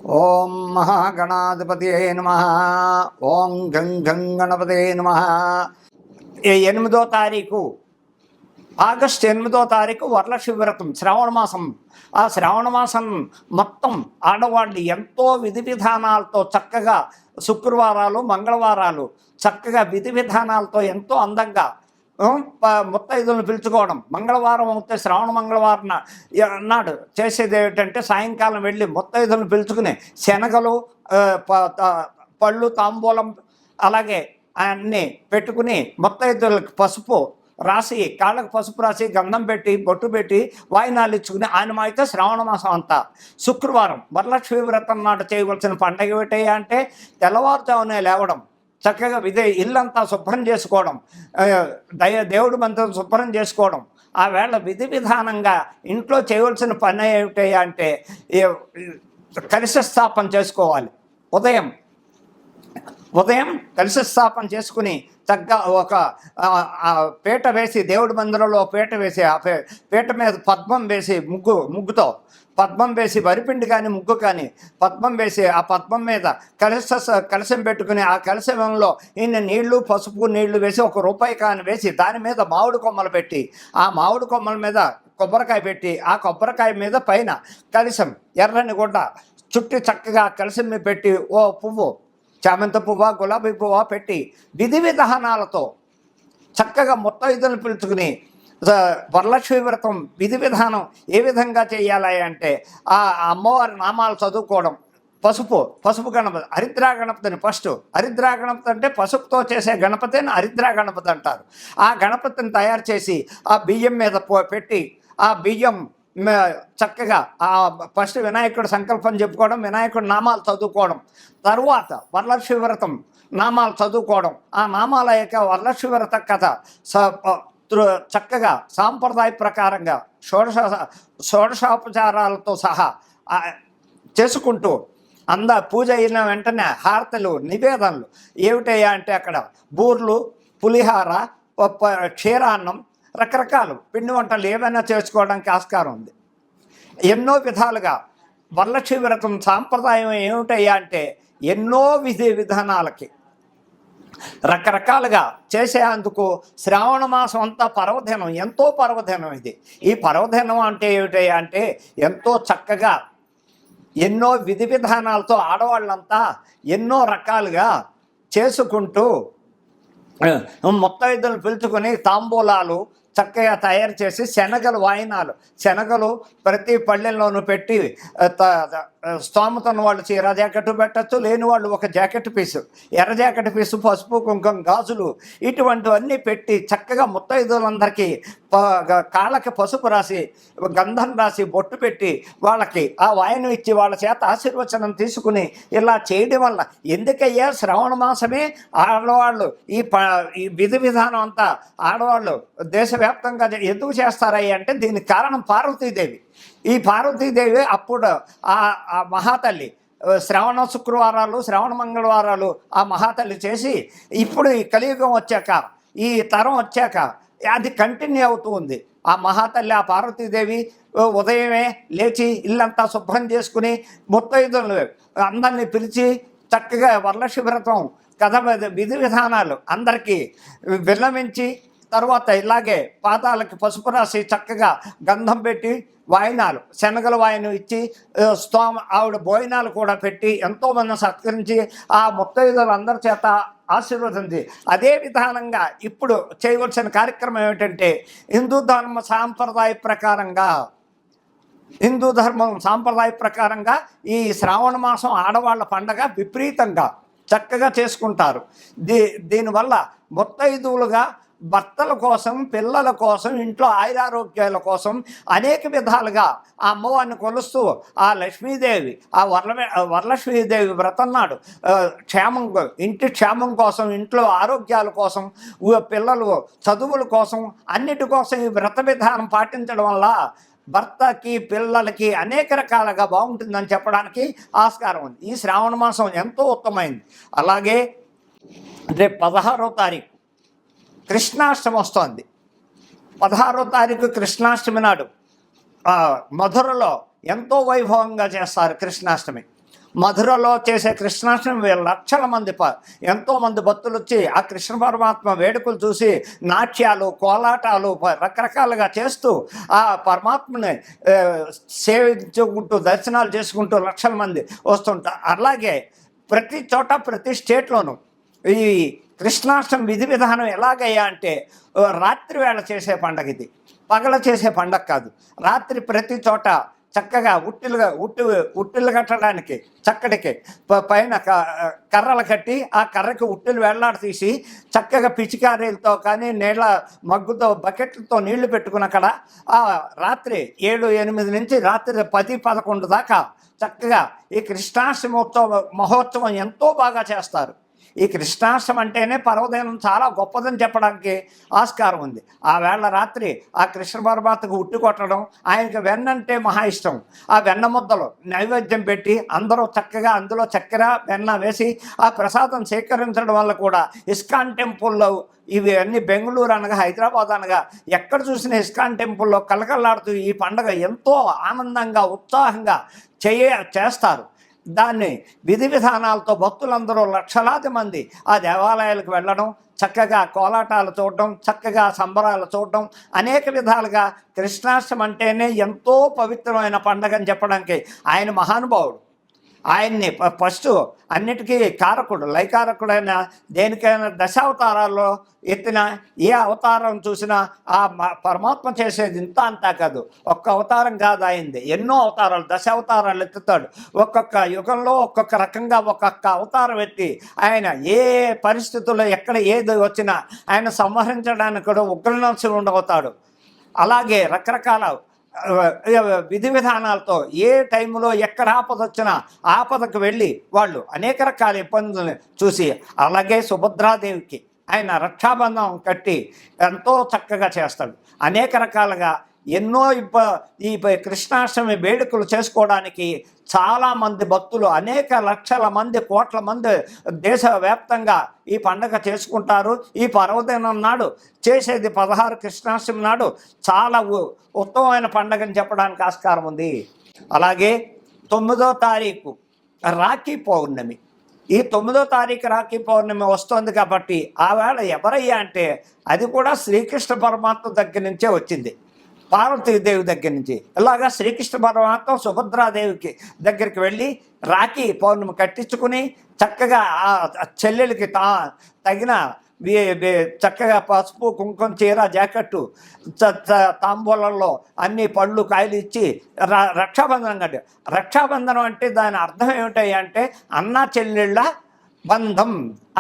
ఓం మహాగణాధిపతయే నమః. ఓం గం గం గణపతయే నమః. 8వ తారీఖు ఆగస్టు 8వ తారీఖు వరలక్ష్మి వ్రతం, శ్రావణ మాసం. ఆ శ్రావణ మాసం మొత్తం ఆడవాళ్ళు ఎంతో విధి విధానాలతో చక్కగా శుక్రవారాలు మంగళవారాలు చక్కగా విధి విధానాలతో ఎంతో అందంగా ముత్తైదులను పిలుచుకోవడం. మంగళవారం అయితే శ్రావణ మంగళవారం నాడు చేసేది ఏమిటంటే సాయంకాలం వెళ్ళి ముత్తైదులను పిలుచుకుని శనగలు, పళ్ళు, తాంబూలం అలాగే అన్నీ పెట్టుకుని ముత్తైదులకు పసుపు రాసి, కాళ్ళకు పసుపు రాసి, గంధం పెట్టి, బొట్టు పెట్టి వాయినాలు ఇచ్చుకుని ఆయన అయితే శ్రావణ మాసం అంతా శుక్రవారం వరలక్ష్మి వ్రతం నాడు చేయవలసిన పండగ ఏమిటయ్యా అంటే తెల్లవారుజామునే లేవడం, చక్కగా ఇల్లంతా శుభ్రం చేసుకోవడం, దేవుడి మంత్రం శుభ్రం చేసుకోవడం. ఆ వేళ విధి విధానంగా ఇంట్లో చేయవలసిన పని ఏమిటయ్యా అంటే కలశ స్థాపన చేసుకోవాలి. ఉదయం కలశ స్థాపన చేసుకుని చక్కగా ఒక పీట వేసి, దేవుడి మందిరంలో పీట వేసి, ఆ పీట మీద పద్మం వేసి, ముగ్గుతో పద్మం వేసి, వరిపిండి కానీ ముగ్గు కానీ పద్మం వేసి, ఆ పద్మం మీద కలశం పెట్టుకుని ఆ కలశంలో ఇన్ని నీళ్లు, పసుపు నీళ్లు వేసి, ₹1 కాని వేసి, దాని మీద మామిడి కొమ్మలు పెట్టి, ఆ మామిడి కొమ్మల మీద కొబ్బరికాయ పెట్టి, ఆ కొబ్బరికాయ మీద పైన కలశం ఎర్రని గుడ్డ చుట్టి చక్కగా కలశం మీద పెట్టి ఓ పువ్వు, చామంతి పువ్వ, గులాబీ పువ్వ పెట్టి విధి విధానాలతో చక్కగా ముత్తైదులను పిలుచుకుని వరలక్ష్మి వ్రతం విధి విధానం ఏ విధంగా చేయాలి అంటే ఆ అమ్మవారి నామాలు చదువుకోవడం. పసుపు గణపతి, హరిద్రా గణపతిని ఫస్ట్. హరిద్రా గణపతి అంటే పసుపుతో చేసే గణపతిని హరిద్రా గణపతి అంటారు. ఆ గణపతిని తయారు చేసి ఆ బియ్యం మీద పెట్టి, ఆ బియ్యం చక్కగా ఫస్ట్ వినాయకుడు సంకల్పం చెప్పుకోవడం, వినాయకుడు నామాలు చదువుకోవడం, తరువాత వరలక్ష్మి వ్రతం నామాలు చదువుకోవడం. ఆ నామాల యొక్క వరలక్ష్మి వ్రత కథ చక్కగా సాంప్రదాయ ప్రకారంగా షోడశోపచారాలతో సహా చేసుకుంటూ పూజ అయిన వెంటనే హారతలు, నివేదనలు ఏమిటయ్యా అంటే అక్కడ బూర్లు, పులిహార, క్షీరాన్నం, రకరకాలు పిండి వంటలు ఏమైనా చేసుకోవడానికి ఆస్కారం ఉంది. ఎన్నో విధాలుగా వరలక్ష్మి వ్రతం సాంప్రదాయం ఏమిటయ్యా అంటే ఎన్నో విధి విధానాలకి రకరకాలుగా చేసేందుకు శ్రావణ మాసం అంతా పర్వదినం, ఎంతో పర్వదినం ఇది. ఈ పర్వదినం అంటే ఏమిటయ్యా అంటే ఎంతో చక్కగా ఎన్నో విధి విధానాలతో ఆడవాళ్ళంతా ఎన్నో రకాలుగా చేసుకుంటూ ముత్తైదులను పిలుచుకొని తాంబూలాలు చక్కగా తయారు చేసి శనగలు ప్రతి పళ్ళెల్లోనూ పెట్టి, స్తోమతను వాళ్ళు చీర జాకెట్ పెట్టచ్చు, లేని వాళ్ళు ఒక జాకెట్ పీసు, ఎర్ర జాకెట్ పీసు, పసుపు కుంకుమ, గాజులు ఇటువంటివన్నీ పెట్టి చక్కగా ముత్తైదులందరికీ కాళ్ళకి పసుపు రాసి, గంధం రాసి, బొట్టు పెట్టి వాళ్ళకి ఆ వాయనం ఇచ్చి వాళ్ళ చేత ఆశీర్వచనం తీసుకుని ఇలా చేయడం వల్ల ఎందుకయ్యా శ్రావణ మాసమే ఆడవాళ్ళు ఈ విధి విధానం అంతా ఆడవాళ్ళు దేశవ్యాప్తంగా ఎందుకు చేస్తారయ్యా అంటే దీనికి కారణం పార్వతీదేవి. ఈ పార్వతీదేవి అప్పుడు ఆ మహాతల్లి శ్రావణ శుక్రవారాలు, శ్రావణ మంగళవారాలు ఆ మహాతల్లి చేసి, ఇప్పుడు ఈ కలియుగం వచ్చాక, ఈ తరం వచ్చాక అది కంటిన్యూ అవుతూ ఉంది. ఆ మహాతల్లి, ఆ పార్వతీదేవి ఉదయమే లేచి ఇల్లంతా శుభ్రం చేసుకుని ముత్తైదులు అందరినీ పిలిచి చక్కగా వరలక్ష్మి వ్రతం కథ విధి విధానాలు అందరికీ విన్నవించి, తర్వాత ఇలాగే పాదాలకి పసుపు రాసి చక్కగా గంధం పెట్టి వాయినాలు, శనగల వాయినం ఇచ్చి ఆవిడ భోజనాలు కూడా పెట్టి ఎంతోమంది సత్కరించి ఆ ముత్తైదులందరి చేత ఆశీర్వదించి, అదే విధానంగా ఇప్పుడు చేయవలసిన కార్యక్రమం ఏమిటంటే హిందూ ధర్మం సాంప్రదాయ ప్రకారంగా ఈ శ్రావణ మాసం ఆడవాళ్ళ పండగ విపరీతంగా చక్కగా చేసుకుంటారు. దీనివల్ల ముత్తైదువులుగా భర్తల కోసం, పిల్లల కోసం, ఇంట్లో ఆయురారోగ్యాల కోసం అనేక విధాలుగా ఆ అమ్మవారిని కొలుస్తూ ఆ లక్ష్మీదేవి, ఆ వరలక్ష్మీదేవి వ్రతం నాడు ఇంటి క్షేమం కోసం, ఇంట్లో ఆరోగ్యాల కోసం, పిల్లలు చదువుల కోసం, అన్నిటి కోసం ఈ వ్రత విధానం పాటించడం వల్ల భర్తకి, పిల్లలకి అనేక రకాలుగా బాగుంటుందని చెప్పడానికి ఆస్కారం ఉంది. ఈ శ్రావణ మాసం ఎంతో ఉత్తమైంది. అలాగే రేపు 16వ తారీఖు కృష్ణాష్టమి వస్తోంది. 16వ తారీఖు కృష్ణాష్టమి నాడు మధురలో ఎంతో వైభవంగా చేస్తారు కృష్ణాష్టమి. మధురలో చేసే కృష్ణాష్టమి లక్షల మంది ఎంతోమంది భక్తులు వచ్చి ఆ కృష్ణ పరమాత్మ వేడుకలు చూసి నాట్యాలు కోలాటాలు రకరకాలుగా చేస్తూ ఆ పరమాత్మని సేవించుకుంటూ దర్శనాలు చేసుకుంటూ లక్షల మంది వస్తుంటారు. అలాగే ప్రతి చోట ప్రతి స్టేట్లోనూ ఈ కృష్ణాష్టమి విధి విధానం ఎలాగయ్యా అంటే రాత్రి వేళ చేసే పండగ ఇది, పగల చేసే పండగ కాదు. రాత్రి ప్రతి చోట చక్కగా ఉట్టిలు కట్టడానికి చక్కటికి పైన కర్రలు కట్టి ఆ కర్రకి ఉట్టిలు వేళ్లాడ తీసి చక్కగా పిచికారీలతో కానీ నీళ్ళ మగ్గుతో బకెట్లతో నీళ్లు పెట్టుకుని అక్కడ ఆ రాత్రి 7-8 నుంచి రాత్రి 10-11 దాకా చక్కగా ఈ కృష్ణాష్టమి మహోత్సవం ఎంతో బాగా చేస్తారు. ఈ కృష్ణాష్టమి అంటేనే పర్వదినం చాలా గొప్పదని చెప్పడానికి ఆస్కారం ఉంది. ఆ వేళ రాత్రి ఆ కృష్ణ పరమాత్మకు ఉట్టి కొట్టడం, ఆయనకి వెన్న అంటే మహా ఇష్టం. ఆ వెన్న ముద్దలు నైవేద్యం పెట్టి అందరూ చక్కగా అందులో చక్కెర వెన్న వేసి ఆ ప్రసాదం సేకరించడం వల్ల కూడా ఇస్కాన్ టెంపుల్లో ఇవి అన్ని బెంగళూరు అనగా హైదరాబాద్ అనగా ఎక్కడ చూసిన ఇస్కాన్ టెంపుల్లో కలకల్లాడుతూ ఈ పండుగ ఎంతో ఆనందంగా ఉత్సాహంగా చేస్తారు. దాన్ని విధి విధానాలతో భక్తులందరూ లక్షలాది మంది ఆ దేవాలయాలకు వెళ్ళడం, చక్కగా కోలాటాలు చూడడం, చక్కగా సంబరాలు చూడడం, అనేక విధాలుగా కృష్ణాష్టమి అంటేనే ఎంతో పవిత్రమైన పండగ అని చెప్పడానికి ఆయన మహానుభావుడు. ఆయన్ని ఫస్ట్ అన్నిటికీ కారకుడు, లయకారకుడైన దేనికైనా దశావతారాల్లో ఎత్తిన ఏ అవతారం చూసినా ఆ పరమాత్మ చేసేది ఇంత అంతా కాదు. ఒక్క అవతారం కాదు ఆయనది, ఎన్నో అవతారాలు, దశావతారాలు ఎత్తుతాడు. ఒక్కొక్క యుగంలో ఒక్కొక్క రకంగా ఒక్కొక్క అవతారం ఎత్తి ఆయన ఏ పరిస్థితుల్లో ఎక్కడ ఏది వచ్చినా ఆయన సంహరించడానికి కూడా ఉగ్రనరసింహుడు అవుతాడు. అలాగే రకరకాల విధి విధానాలతో ఏ టైంలో ఎక్కడ ఆపద వచ్చినా ఆపదకు వెళ్ళి వాళ్ళు అనేక రకాల ఇబ్బందులను చూసి, అలాగే సుభద్రాదేవికి ఆయన రక్షాబంధం కట్టి ఎంతో చక్కగా చేస్తాడు. అనేక రకాలుగా ఎన్నో ఈ కృష్ణాష్టమి వేడుకలు చేసుకోవడానికి చాలామంది భక్తులు, అనేక లక్షల మంది, కోట్ల మంది దేశవ్యాప్తంగా ఈ పండుగ చేసుకుంటారు. ఈ పర్వదినం నాడు చేసేది 16 కృష్ణాష్టమి నాడు చాలా ఉత్తమమైన పండుగని చెప్పడానికి ఆస్కారం ఉంది. అలాగే 9వ తారీఖు రాఖీ పౌర్ణమి. ఈ 9వ తారీఖు రాఖీ పౌర్ణమి వస్తుంది కాబట్టి ఆ వేళ ఎవరయ్యా అంటే అది కూడా శ్రీకృష్ణ పరమాత్మ దగ్గర నుంచే వచ్చింది, పార్వతీదేవి దగ్గర నుంచి. ఇలాగా శ్రీకృష్ణ పరమాత్మ సుభద్రాదేవికి దగ్గరికి వెళ్ళి రాఖీ పౌర్ణమి కట్టించుకుని చక్కగా ఆ చెల్లెలకి తగిన చక్కగా పసుపు కుంకుమ చీర జాకెట్టు తాంబూలంలో అన్ని పళ్ళు కాయలు ఇచ్చి రక్షాబంధనం కట్టి. రక్షాబంధనం అంటే దాని అర్థం ఏమిటాయి అంటే అన్నా చెల్లెళ్ళ బంధం,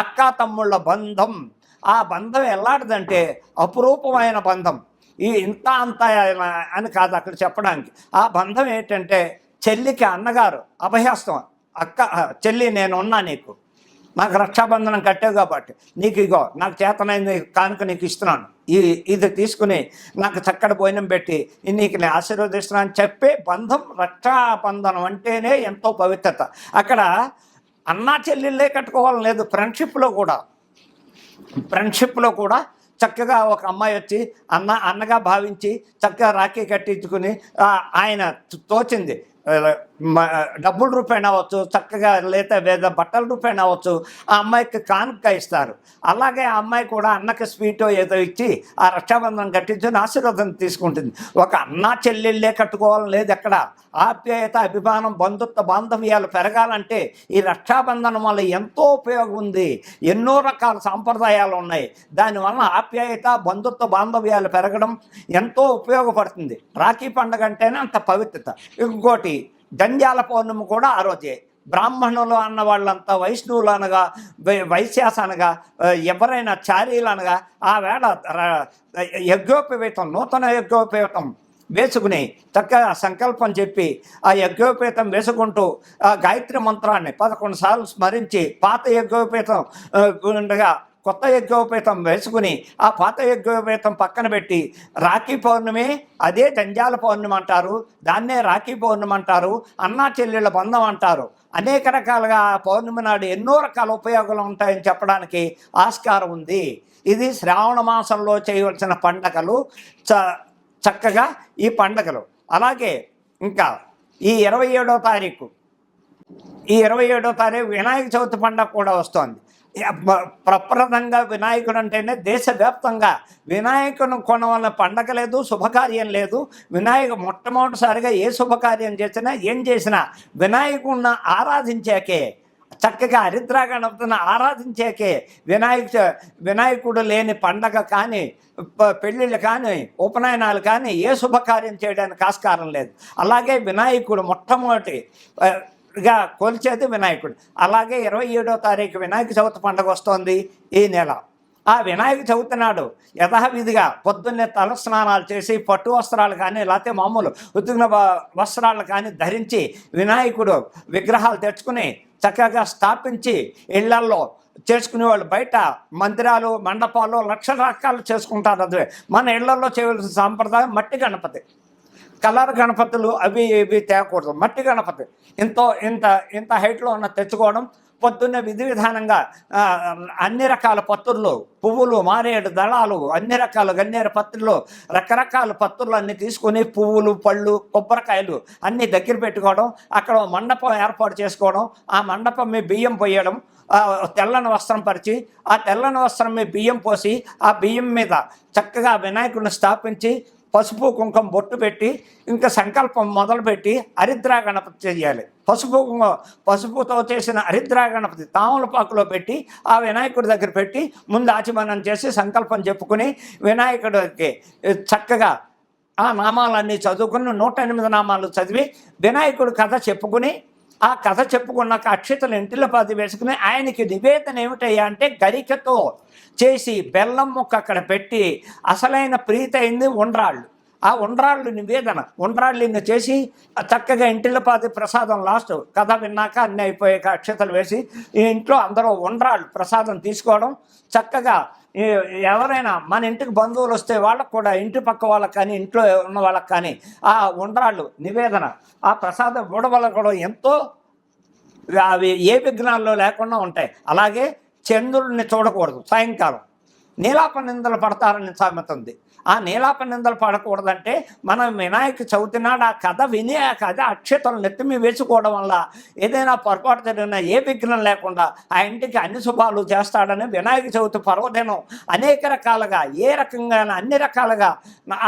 అక్కా తమ్ముళ్ళ బంధం. ఆ బంధం ఎలాంటిదంటే అపురూపమైన బంధం. ఇంత అంత అని కాదు అక్కడ చెప్పడానికి. ఆ బంధం ఏంటంటే చెల్లికి అన్నగారు అభయహస్తం, అక్క చెల్లి నేను ఉన్నా, నీకు నాకు రక్షాబంధనం కట్టావు కాబట్టి నీకు ఇగో నాకు చేతనైంది కానుక నీకు ఇస్తున్నాను, ఇది తీసుకుని నాకు చక్కటి భోజనం పెట్టి నీకు నేను ఆశీర్వదిస్తున్నాను అని చెప్పే బంధం. రక్షాబంధనం అంటేనే ఎంతో పవిత్రత. అక్కడ అన్నా చెల్లెళ్ళే కట్టుకోవాలని లేదు, ఫ్రెండ్షిప్లో కూడా చక్కగా ఒక అమ్మాయి వచ్చి అన్నగా భావించి చక్కగా రాఖీ కట్టించుకుని ఆయన తోచింది డబ్బుల రూపాయన అవ్వచ్చు, చక్కగా లేదా బట్టల రూపాయన అవ్వచ్చు, ఆ అమ్మాయికి కానుక ఇస్తారు. అలాగే ఆ అమ్మాయి కూడా అన్నకి స్వీటో ఏదో ఇచ్చి ఆ రక్షాబంధనం కట్టించుని ఆశీర్వాదం తీసుకుంటుంది. ఒక అన్నా చెల్లెళ్ళే కట్టుకోవాలని లేదు. ఎక్కడ ఆప్యాయత, అభిమానం, బంధుత్వ బాంధవ్యాలు పెరగాలంటే ఈ రక్షాబంధనం వల్ల ఎంతో ఉపయోగం ఉంది. ఎన్నో రకాల సాంప్రదాయాలు ఉన్నాయి. దానివల్ల ఆప్యాయత, బంధుత్వ బాంధవ్యాలు పెరగడం ఎంతో ఉపయోగపడుతుంది. రాఖీ పండుగ అంటేనే అంత పవిత్రత. ఇంకోటి జంజాల పౌర్ణమి కూడా ఆ రోజే. బ్రాహ్మణులు అన్న వాళ్ళంతా వైష్ణవులు అనగా, వైశ్యాస అనగా, ఎవరైనా చారీలు అనగా ఆ వేళ యజ్ఞోపవీతం, నూతన యజ్ఞోపవీతం వేసుకుని చక్కగా సంకల్పం చెప్పి ఆ యజ్ఞోపేతం వేసుకుంటూ ఆ గాయత్రి మంత్రాన్ని 11 సార్లు స్మరించి పాత యజ్ఞోపేతం ఉండగా కొత్త యజ్ఞోపేతం వేసుకుని ఆ పాత యజ్ఞోపేతం పక్కన పెట్టి రాఖీ పౌర్ణమి, అదే జంజాల పౌర్ణమి అంటారు, దాన్నే రాఖీ పౌర్ణమి అంటారు, అన్నా చెల్లెళ్ళ బంధం అంటారు. అనేక రకాలుగా పౌర్ణమి నాడు ఎన్నో రకాల ఉపయోగాలు ఉంటాయని చెప్పడానికి ఆస్కారం ఉంది. ఇది శ్రావణ మాసంలో చేయవలసిన పండగలు, చక్కగా ఈ పండగలు. అలాగే ఇంకా ఈ 27వ తారీఖు ఈ 27వ తారీఖు వినాయక చవితి పండుగ కూడా వస్తోంది. ప్రప్రదంగా వినాయకుడు అంటేనే దేశవ్యాప్తంగా వినాయకుని కొనవలన పండగ లేదు, శుభకార్యం లేదు. మొట్టమొదటిసారిగా ఏ శుభకార్యం చేసినా ఏం చేసినా వినాయకుడిని ఆరాధించాకే, చక్కగా హరిద్రా గణపతిని ఆరాధించాకే. వినాయకుడు లేని పండగ కానీ, పెళ్ళిళ్ళు కానీ, ఉపనయనాలు కానీ ఏ శుభకార్యం చేయడానికి ఆస్కారం లేదు. అలాగే వినాయకుడు మొట్టమొదటిగా కొలిచేది వినాయకుడు. అలాగే 27వ తారీఖు వినాయక చవితి పండుగ వస్తోంది ఈ నెల. ఆ వినాయక చవితి నాడు యథావిధిగా పొద్దున్నే తలస్నానాలు చేసి పట్టు వస్త్రాలు కానీ లేకపోతే మామూలు ఉతికిన వస్త్రాలు కానీ ధరించి వినాయకుడు విగ్రహాలు తెచ్చుకుని చక్కగా స్థాపించి ఇళ్లల్లో చేసుకునే వాళ్ళు బయట మందిరాలు, మండపాలు లక్షల రకాలు చేసుకుంటారు. అదే మన ఇళ్లలో చేయవలసిన సాంప్రదాయం మట్టి గణపతి. కలర్ గణపతులు అవి ఇవి తేకూడదు. మట్టి గణపతి ఇంత హైట్లో ఉన్న తెచ్చుకోవడం. పొద్దున్నే విధి విధానంగా అన్ని రకాల పత్రులు, పువ్వులు, మారేడు దళాలు, అన్ని రకాల గన్నేరు పత్రులు, రకరకాల పత్రులు అన్నీ తీసుకొని పువ్వులు, పళ్ళు, కొబ్బరికాయలు అన్నీ దగ్గర పెట్టుకోవడం. అక్కడ మండపం ఏర్పాటు చేసుకోవడం. ఆ మండపం మీద బియ్యం పోయడం, తెల్లని వస్త్రం పరిచి ఆ తెల్లని వస్త్రం మీద బియ్యం పోసి ఆ బియ్యం మీద చక్కగా వినాయకుడిని స్థాపించి పసుపు కుంకుమ బొట్టు పెట్టి ఇంకా సంకల్పం మొదలుపెట్టి హరిద్రా గణపతి చేయాలి. పసుపుతో చేసిన హరిద్రా గణపతి తామలపాకులో పెట్టి ఆ వినాయకుడి దగ్గర పెట్టి ముందు ఆచమనం చేసి సంకల్పం చెప్పుకుని వినాయకుడికి చక్కగా ఆ నామాలన్నీ చదువుకుని 108 నామాలు చదివి వినాయకుడి కథ చెప్పుకుని ఆ కథ చెప్పుకున్నాక అక్షతలు ఇంటిలో పాతి వేసుకుని ఆయనకి నివేదన ఏమిటయ్యా అంటే గరికతో చేసి బెల్లం ముక్క అక్కడ పెట్టి అసలైన ప్రీతి అయింది ఉండ్రాళ్ళు. ఆ ఉండ్రాళ్ళు నివేదన, ఉండ్రాళ్ళని చేసి చక్కగా ఇంటిలో పాతి ప్రసాదం లాస్ట్ కథ విన్నాక అన్నీ అయిపోయాక అక్షతలు వేసి ఈ ఇంట్లో అందరూ ఉండ్రాళ్ళు ప్రసాదం తీసుకోవడం. చక్కగా ఎవరైనా మన ఇంటికి బంధువులు వస్తే వాళ్ళకు కూడా ఇంటి పక్క వాళ్ళకి కానీ ఇంట్లో ఉన్న వాళ్ళకి కానీ ఆ ఉండ్రాళ్ళు నివేదన ఆ ప్రసాదం ఇవ్వడం కూడా ఎంతో అవి ఏ విఘ్నాల్లో లేకుండా ఉంటాయి. అలాగే చంద్రుడిని చూడకూడదు. సాయంకాలం నీలాప నిందలు పడతారని సామెత ఉంది. ఆ నీలాప నిందలు పడకూడదంటే మనం వినాయక చవితి నాడు ఆ కథ విని ఆ కథ అక్షతలు నెత్తిమి వేసుకోవడం వల్ల ఏదైనా పొరపాటు జరిగినా ఏ విఘ్నం లేకుండా ఆ ఇంటికి అన్ని శుభాలు చేస్తాడని వినాయక చవితి పర్వదినం అనేక రకాలుగా ఏ రకంగా అన్ని రకాలుగా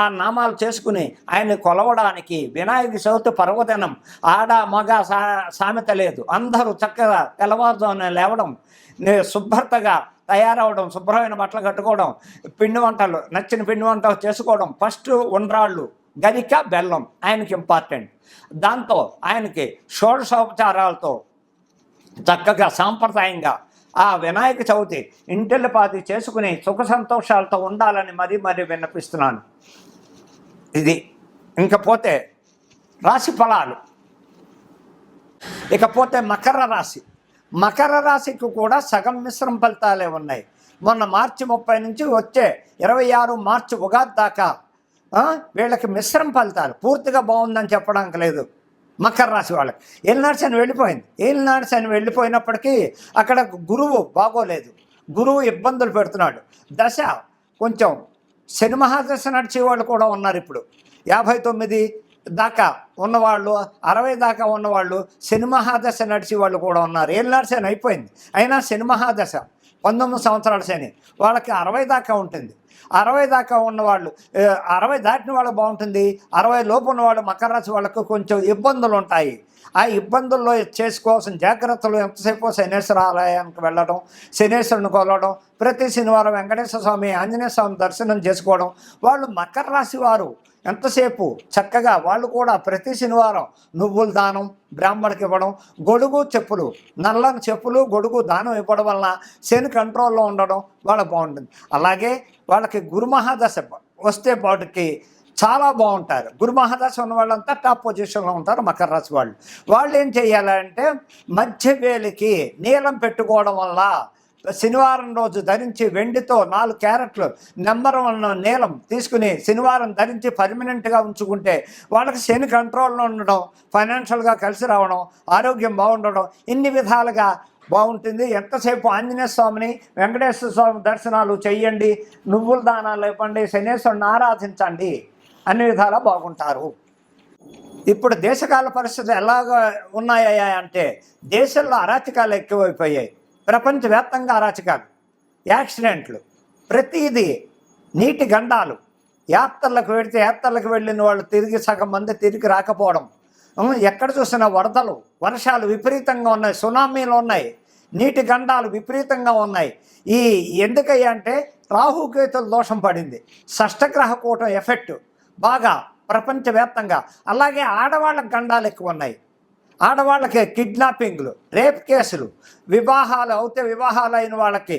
ఆ నామాలు చేసుకుని ఆయన్ని కొలవడానికి వినాయక చవితి పర్వదినం ఆడ మగ సామెత లేదు. అందరూ చక్కగా తెల్లవారుజామున లేవడం, శుభ్రతగా తయారవడం, శుభ్రమైన బట్టలు కట్టుకోవడం, పిండి వంటలు నచ్చిన పిండి వంటలు చేసుకోవడం. ఫస్ట్ ఉండ్రాళ్ళు, గరిక, బెల్లం ఆయనకి ఇంపార్టెంట్. దాంతో ఆయనకి షోడశోపచారాలతో చక్కగా సాంప్రదాయంగా ఆ వినాయక చవితి ఇంటిల్లిపాతి చేసుకుని సుఖ సంతోషాలతో ఉండాలని మరీ విన్నపిస్తున్నాను. ఇది ఇంకపోతే రాశి ఫలాలు. ఇకపోతే మకర రాశికి కూడా సగం మిశ్రమ ఫలితాలే ఉన్నాయి. మొన్న మార్చి 30 నుంచి వచ్చే 26 మార్చి ఉగాది దాకా వీళ్ళకి మిశ్రమ ఫలితాలు. పూర్తిగా బాగుందని చెప్పడానికి లేదు. మకర రాశి వాళ్ళకి ఏలినాడు శని వెళ్ళిపోయింది. ఏలినాడు శని వెళ్ళిపోయినప్పటికీ అక్కడ గురువు బాగోలేదు. గురువు ఇబ్బందులు పెడుతున్నాడు. దశ కొంచెం శని మహాదశ నడిచే వాళ్ళు కూడా ఉన్నారు. ఇప్పుడు 59 దాకా ఉన్నవాళ్ళు, 60 దాకా ఉన్నవాళ్ళు, శని మహాదశ నడిచి వాళ్ళు కూడా ఉన్నారు. ఏలినాడు శని అయిపోయింది, అయినా శని మహాదశ 19 సంవత్సరాల శని వాళ్ళకి 60 దాకా ఉంటుంది. 60 దాకా ఉన్నవాళ్ళు, 60 దాటిన వాళ్ళు బాగుంటుంది. 60 లోపు ఉన్నవాళ్ళు మకర రాశి వాళ్ళకు కొంచెం ఇబ్బందులు ఉంటాయి. ఆ ఇబ్బందుల్లో చేసుకోవాల్సిన జాగ్రత్తలు ఎంతసేపు శనేశ్వర ఆలయానికి వెళ్ళడం, శనేశ్వరుని కొలవడం, ప్రతి శనివారం వెంకటేశ్వర స్వామి, ఆంజనేయ స్వామి దర్శనం చేసుకోవడం. వాళ్ళు మకర రాశి వారు ఎంతసేపు చక్కగా వాళ్ళు కూడా ప్రతి శనివారం నువ్వుల దానం బ్రాహ్మడికి ఇవ్వడం, గొడుగు చెప్పులు, నల్లని చెప్పులు, గొడుగు దానం ఇవ్వడం వల్ల శని కంట్రోల్లో ఉండడం వాళ్ళకి బాగుంటుంది. అలాగే వాళ్ళకి గురు మహాదశ వస్తే వాటికి చాలా బాగుంటారు. గురు మహాదశ ఉన్న వాళ్ళంతా టాప్ పొజిషన్లో ఉంటారు మకర రాశి వాళ్ళు. వాళ్ళు ఏం చేయాలంటే మధ్య వేలికి నీలం పెట్టుకోవడం వల్ల శనివారం రోజు ధరించి వెండితో 4 క్యారెట్లు నెంబర్ 1 నీలం తీసుకుని శనివారం ధరించి పర్మనెంట్గా ఉంచుకుంటే వాళ్ళకి శని కంట్రోల్లో ఉండడం, ఫైనాన్షియల్గా కలిసి రావడం, ఆరోగ్యం బాగుండడం, ఇన్ని విధాలుగా బాగుంటుంది. ఎంతసేపు ఆంజనేయ స్వామిని, వెంకటేశ్వర స్వామి దర్శనాలు చెయ్యండి, నువ్వుల దానాలు ఇవ్వండి, శనేశ్వరుని ఆరాధించండి, అన్ని విధాలా బాగుంటారు. ఇప్పుడు దేశకాల పరిస్థితులు ఎలాగ ఉన్నాయా అంటే దేశంలో అరాచకాలు ఎక్కువైపోయాయి. ప్రపంచవ్యాప్తంగా అరాచకాలు, యాక్సిడెంట్లు, ప్రతిదీ, నీటి గండాలు, యాత్రలకు వెళ్ళిన వాళ్ళు తిరిగి సగం మంది తిరిగి రాకపోవడం, ఎక్కడ చూసినా వరదలు, వర్షాలు విపరీతంగా ఉన్నాయి, సునామీలు ఉన్నాయి, నీటి గండాలు విపరీతంగా ఉన్నాయి. ఈ ఎందుకయ్యా అంటే రాహుకేతుల దోషం పడింది, షష్టగ్రహ కూటం ఎఫెక్ట్ బాగా ప్రపంచవ్యాప్తంగా. అలాగే ఆడవాళ్ళకి గండాలు ఎక్కువ ఉన్నాయి, ఆడవాళ్ళకి కిడ్నాపింగ్లు, రేప్ కేసులు, వివాహాలు అయిన వాళ్ళకి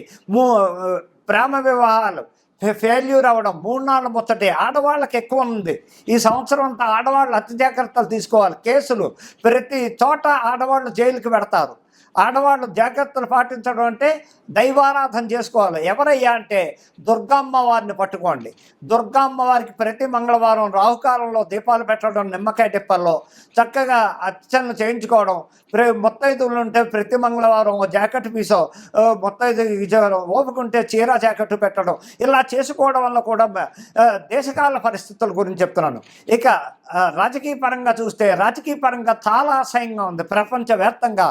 ప్రేమ వివాహాలు ఫెయిల్యూర్ అవ్వడం, 3 నాళ్ళు ముచ్చటే ఆడవాళ్ళకి ఎక్కువ ఉంది. ఈ సంవత్సరం అంతా ఆడవాళ్ళు అతి జాగ్రత్తలు తీసుకోవాలి. కేసులు ప్రతి చోట ఆడవాళ్ళు జైలుకి పెడతారు. ఆడవాళ్ళు జాగ్రత్తలు పాటించడం అంటే దైవారాధన చేసుకోవాలి. ఎవరయ్యా అంటే దుర్గమ్మ వారిని పట్టుకోండి. దుర్గమ్మ వారికి ప్రతి మంగళవారం రాహుకాలంలో దీపాలు పెట్టడం, నిమ్మకాయ టిప్పల్లో చక్కగా అర్చనలు చేయించుకోవడం, ముత్తైదువులు ఉంటే ప్రతి మంగళవారం ఓ జాకెట్ పీసో, ముత్తైదు ఓపుకుంటే చీర జాకెట్ పెట్టడం, ఇలా చేసుకోవడం వల్ల కూడా దేశకాల పరిస్థితుల గురించి చెప్తున్నాను. ఇక రాజకీయ పరంగా చూస్తే రాజకీయ పరంగా చాలా అసహ్యంగా ఉంది. ప్రపంచవ్యాప్తంగా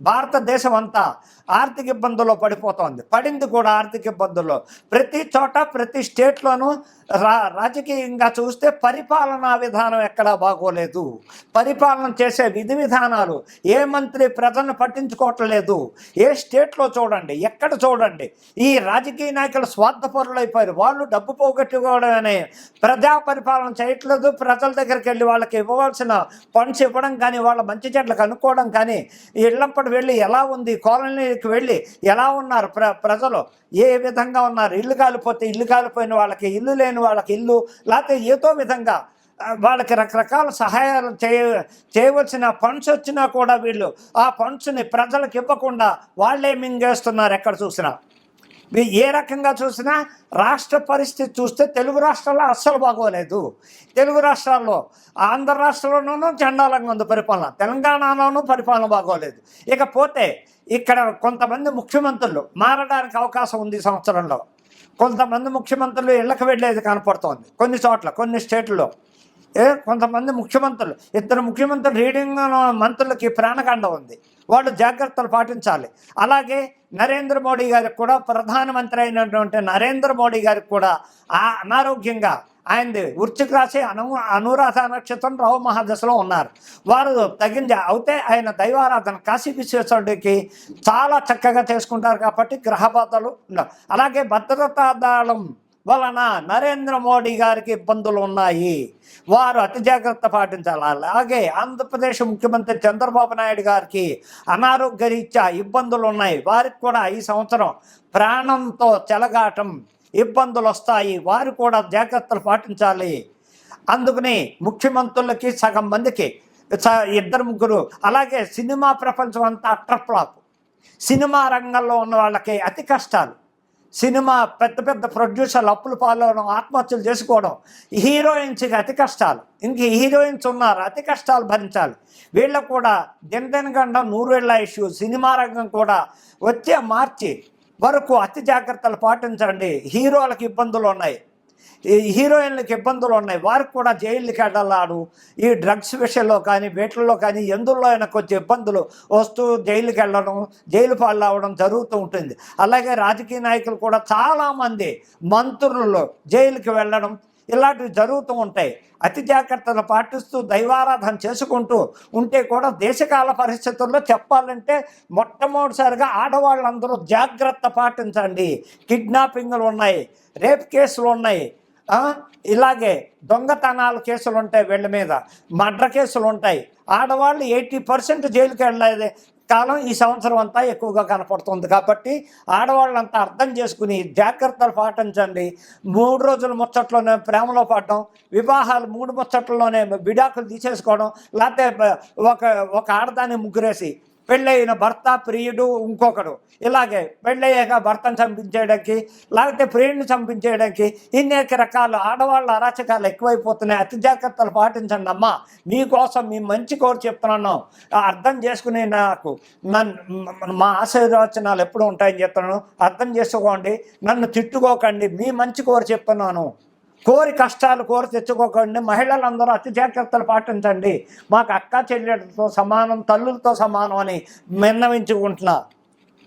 భారతదేశం అంతా ఆర్థిక ఇబ్బందుల్లో పడిపోతోంది, పడింది కూడా ఆర్థిక ఇబ్బందుల్లో. ప్రతి చోట ప్రతి స్టేట్లోనూ రాజకీయంగా చూస్తే పరిపాలనా విధానం ఎక్కడా బాగోలేదు. పరిపాలన చేసే విధి విధానాలు, ఏ మంత్రి ప్రజలను పట్టించుకోవట్లేదు. ఏ స్టేట్లో చూడండి, ఎక్కడ చూడండి, ఈ రాజకీయ నాయకులు స్వార్థపరులు అయిపోయారు. వాళ్ళు డబ్బు పోగొట్టుకోవడమే, ప్రజా పరిపాలన చేయట్లేదు. ప్రజల దగ్గరికి వెళ్ళి వాళ్ళకి ఇవ్వవలసిన ఫండ్స్ ఇవ్వడం కానీ, వాళ్ళ మంచి చెట్లకు అనుకోవడం కానీ, ఇళ్ళంపటి వెళ్ళి ఎలా ఉంది, కాలనీకి వెళ్ళి ఎలా ఉన్నారు ప్రజలు, ఏ విధంగా ఉన్నారు, ఇల్లు కాలిపోతే ఇల్లు కాలిపోయిన వాళ్ళకి ఇల్లు, లేని వాళ్ళకి ఇల్లు, లేకపోతే ఏదో విధంగా వాళ్ళకి రకరకాల సహాయాలు చేయవలసిన ఫండ్స్ వచ్చినా కూడా వీళ్ళు ఆ ఫండ్స్ని ప్రజలకు ఇవ్వకుండా వాళ్ళే మింగేస్తున్నారు. ఎక్కడ చూసినా ఏ రకంగా చూసినా రాష్ట్ర పరిస్థితి చూస్తే తెలుగు రాష్ట్రాల్లో అస్సలు బాగోలేదు. తెలుగు రాష్ట్రాల్లో, ఆంధ్ర రాష్ట్రంలోనూ చండాలంగా ఉంది పరిపాలన, తెలంగాణలోనూ పరిపాలన బాగోలేదు. ఇకపోతే ఇక్కడ కొంతమంది ముఖ్యమంత్రులు మారడానికి అవకాశం ఉంది. సంవత్సరంలో కొంతమంది ముఖ్యమంత్రులు ఇళ్ళకి వెళ్ళేది కనపడుతోంది కొన్ని చోట్ల, కొన్ని స్టేట్లలో. కొంతమంది ముఖ్యమంత్రులు, 2 ముఖ్యమంత్రులు రీడింగ్ మంత్రులకి ప్రాణకాండ ఉంది, వాళ్ళు జాగ్రత్తలు పాటించాలి. అలాగే నరేంద్ర మోడీ గారికి కూడా, ప్రధానమంత్రి అయినటువంటి నరేంద్ర మోడీ గారికి కూడా అనారోగ్యంగా, ఆయనది వృశ్చిక రాశి, అనురాధ నక్షత్రం, రాహు మహాదశలో ఉన్నారు. వారు తగింది అవుతే ఆయన దైవారాధన కాశీ విశ్వేశ్వరుడికి చాలా చక్కగా చేసుకుంటారు కాబట్టి గ్రహబాధలు. అలాగే భద్రతా దళం వలన నరేంద్ర మోడీ గారికి ఇబ్బందులు ఉన్నాయి, వారు అతి జాగ్రత్త పాటించాలి. అలాగే ఆంధ్రప్రదేశ్ ముఖ్యమంత్రి చంద్రబాబు నాయుడు గారికి అనారోగ్య రీత్యా ఇబ్బందులు ఉన్నాయి, వారికి కూడా ఈ సంవత్సరం ప్రాణంతో చెలగాటం, ఇబ్బందులు వస్తాయి, వారు కూడా జాగ్రత్తలు పాటించాలి. అందుకని ముఖ్యమంత్రులకి సగం మందికి 2 ముగ్గురు, అలాగే సినిమా ప్రపంచం అంతా అట్రఫ్లాప్, సినిమా రంగంలో ఉన్న వాళ్ళకి అతి కష్టాలు. సినిమా పెద్ద ప్రొడ్యూసర్లు అప్పులు పాలవడం, ఆత్మహత్యలు చేసుకోవడం, హీరోయిన్స్కి అతి కష్టాలు. ఇంక హీరోయిన్స్ ఉన్నారు, అతి కష్టాలు భరించాలి. వీళ్ళకు కూడా దినదినగండం 100 ఏళ్ల ఇష్యూ. సినిమా రంగం కూడా వచ్చే మార్చి వరకు అతి జాగ్రత్తలు పాటించండి. హీరోలకు ఇబ్బందులు ఉన్నాయి, హీరోయిన్లకు ఇబ్బందులు ఉన్నాయి, వారికి కూడా జైలుకి వెళ్ళాడు. ఈ డ్రగ్స్ విషయంలో కానీ, వీటిల్లో కానీ, ఎందులో అయినా కొంచెం ఇబ్బందులు వస్తూ జైలుకి వెళ్ళడం, జైలు పాలు అవ్వడం జరుగుతూ ఉంటుంది. అలాగే రాజకీయ నాయకులు కూడా చాలామంది మంత్రులు జైలుకి వెళ్ళడం, ఇలాంటివి జరుగుతూ ఉంటాయి. అతి జాగ్రత్తలు పాటిస్తూ దైవారాధన చేసుకుంటూ ఉంటే కూడా దేశకాల పరిస్థితుల్లో చెప్పాలంటే మొట్టమొదటిసారిగా ఆడవాళ్ళందరూ జాగ్రత్త పాటించండి. కిడ్నాపింగ్లు ఉన్నాయి, రేప్ కేసులు ఉన్నాయి, ఇలాగే దొంగతనాల కేసులు ఉంటాయి, వీళ్ళ మీద మర్డర్ కేసులు ఉంటాయి. ఆడవాళ్ళు 80% జైలుకి వెళ్ళేది కాలం ఈ సంవత్సరం అంతా ఎక్కువగా కనపడుతుంది. కాబట్టి ఆడవాళ్ళంతా అర్థం చేసుకుని జాగ్రత్తలు పాటించండి. 3 రోజుల ముచ్చట్లోనే ప్రేమలో పడడం, వివాహాలు 3 ముచ్చట్లలోనే విడాకులు తీసేసుకోవడం, లేకపోతే ఒక ఆడదాన్ని ముగ్గురేసి పెళ్ళయిన భర్త, ప్రియుడు, ఇంకొకడు, ఇలాగే పెళ్ళయ్యాక భర్తను చంపించేయడానికి, లేకపోతే ప్రియుడిని చంపించేయడానికి, ఇన్నేక రకాల ఆడవాళ్ళ అరాచకాలు ఎక్కువైపోతున్నాయి. అతి జాగ్రత్తలు పాటించండి అమ్మా, మీకోసం, మీ మంచి కోరి చెప్తున్నాను. అర్థం చేసుకుని మా ఆశీర్వచనాలు ఎప్పుడు ఉంటాయని చెప్తున్నాను. అర్థం చేసుకోండి, నన్ను తిట్టుకోకండి, మీ మంచి కోరి చెప్తున్నాను. కోరి కష్టాలు కోరి తెచ్చుకోకండి. మహిళలందరూ అతి జాగ్రత్తలు పాటించండి. మాకు అక్క చెల్లెలతో సమానం, తల్లులతో సమానం అని విన్నవించుకుంటున్నా.